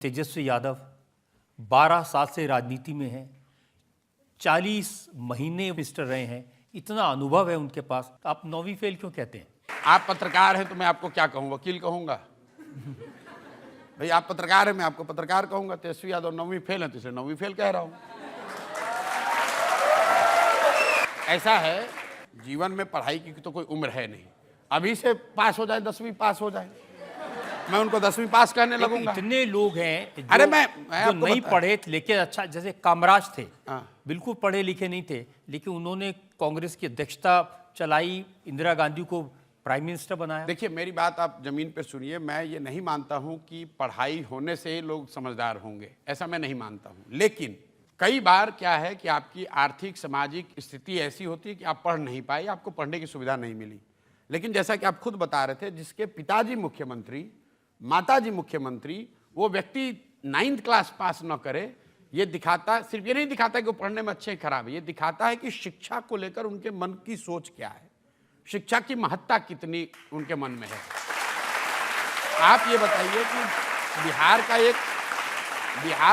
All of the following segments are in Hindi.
तेजस्वी यादव 12 साल से राजनीति में हैं, 40 महीने मिनिस्टर रहे हैं, इतना अनुभव है उनके पास, आप 9वीं फेल क्यों कहते हैं? आप पत्रकार हैं तो मैं आपको क्या कहूँ, वकील कहूँगा? भाई आप पत्रकार हैं, मैं आपको पत्रकार कहूँगा। तेजस्वी यादव 9वीं फेल है तो इसलिए 9वीं फेल कह रहा हूँ। ऐसा है, जीवन में पढ़ाई की तो कोई उम्र है नहीं। अभी से पास हो जाए, 10वीं पास हो जाए, मैं उनको 10वीं पास कहने लगूंगा। इतने लोग हैं जो, अरे मैं जो नहीं पढ़े लेकिन अच्छा, जैसे कामराज थे, बिल्कुल पढ़े लिखे नहीं थे, लेकिन उन्होंने कांग्रेस की अध्यक्षता चलाई, इंदिरा गांधी को प्राइम मिनिस्टर बनाया। देखिए मेरी बात आप जमीन पर सुनिए, मैं ये नहीं मानता हूं कि पढ़ाई होने से लोग समझदार होंगे, ऐसा मैं नहीं मानता हूं। लेकिन कई बार क्या है कि आपकी आर्थिक सामाजिक स्थिति ऐसी होती है कि आप पढ़ नहीं पाए, आपको पढ़ने की सुविधा नहीं मिली। लेकिन जैसा कि आप खुद बता रहे थे, जिसके पिताजी मुख्यमंत्री, माताजी मुख्यमंत्री, वो व्यक्ति 9th क्लास पास न करे, ये दिखाता, सिर्फ ये नहीं दिखाता कि वो पढ़ने में अच्छे खराब है, ये दिखाता है कि शिक्षा को लेकर उनके मन की सोच क्या है, शिक्षा की महत्ता कितनी उनके मन में है। आप ये बताइए कि बिहार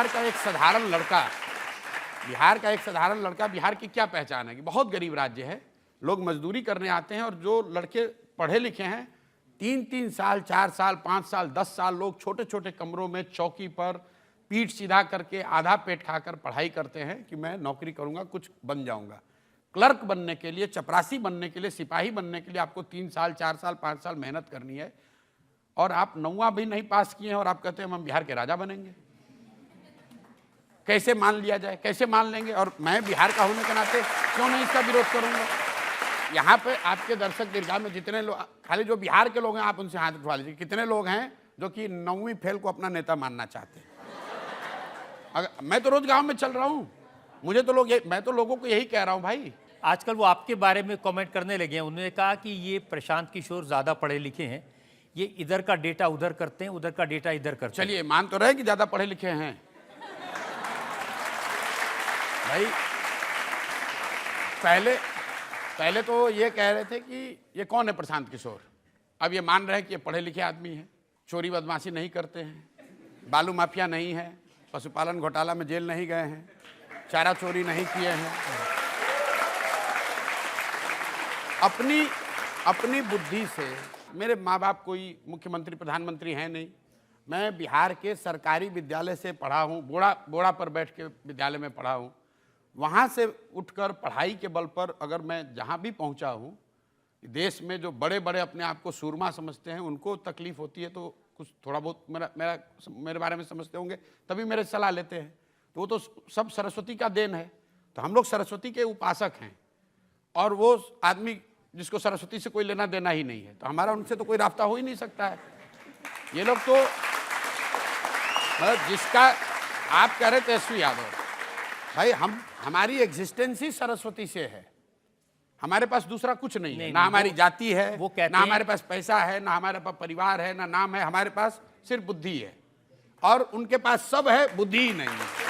का एक साधारण लड़का, बिहार की क्या पहचान है कि बहुत गरीब राज्य है, लोग मजदूरी करने आते हैं, और जो लड़के पढ़े लिखे हैं 3-3 साल, 4 साल, 5 साल, 10 साल लोग छोटे छोटे कमरों में चौकी पर पीठ सीधा करके आधा पेट खाकर पढ़ाई करते हैं कि मैं नौकरी करूंगा, कुछ बन जाऊंगा। क्लर्क बनने के लिए, चपरासी बनने के लिए, सिपाही बनने के लिए आपको 3 साल, 4 साल, 5 साल मेहनत करनी है, और आप 9वां भी नहीं पास किए हैं और आप कहते हैं हम बिहार के राजा बनेंगे। कैसे मान लिया जाए, कैसे मान लेंगे? और मैं बिहार का होने के नाते क्यों नहीं इसका विरोध करूंगा? यहाँ पे आपके दर्शक दीर्घा में जितने लोग, खाली जो बिहार के लोग हैं आप उनसे हाथ उठवा लीजिए, कितने लोग हैं जो कि 9वीं फेल को अपना नेता मानना चाहते हैं? अगर मैं तो रोज गांव में चल रहा हूँ, मुझे तो मैं तो लोगों को यही कह रहा हूँ भाई। आजकल वो आपके बारे में कमेंट करने लगे हैं, उन्होंने कहा कि ये प्रशांत किशोर ज्यादा पढ़े लिखे हैं, ये इधर का डेटा उधर करते हैं, उधर का डेटा इधर करते हैं। चलिए मान तो रहे कि ज्यादा पढ़े लिखे हैं भाई। पहले तो ये कह रहे थे कि ये कौन है प्रशांत किशोर, अब ये मान रहे हैं कि ये पढ़े लिखे आदमी हैं, चोरी बदमाशी नहीं करते हैं, बालू माफिया नहीं है, पशुपालन घोटाला में जेल नहीं गए हैं, चारा चोरी नहीं किए हैं। अपनी बुद्धि से, मेरे माँ बाप कोई मुख्यमंत्री प्रधानमंत्री हैं नहीं, मैं बिहार के सरकारी विद्यालय से पढ़ा हूँ, बोड़ा पर बैठ के विद्यालय में पढ़ा हूँ। वहाँ से उठकर पढ़ाई के बल पर अगर मैं जहाँ भी पहुँचा हूँ, देश में जो बड़े बड़े अपने आप को सूरमा समझते हैं, उनको तकलीफ होती है तो कुछ थोड़ा बहुत मेरे बारे में समझते होंगे, तभी मेरे सलाह लेते हैं। तो वो तो सब सरस्वती का देन है, तो हम लोग सरस्वती के उपासक हैं, और वो आदमी जिसको सरस्वती से कोई लेना देना ही नहीं है, तो हमारा उनसे तो कोई रास्ता हो ही नहीं सकता है। ये लोग तो जिसका आप कह रहे थे तेजस्वी यादव, भाई हमारी एग्जिस्टेंस ही सरस्वती से है, हमारे पास दूसरा कुछ नहीं है, ना हमारी जाति है, ना हमारे पास पैसा है, ना हमारे पास परिवार है, ना नाम है, हमारे पास सिर्फ बुद्धि है, और उनके पास सब है, बुद्धि ही नहीं है।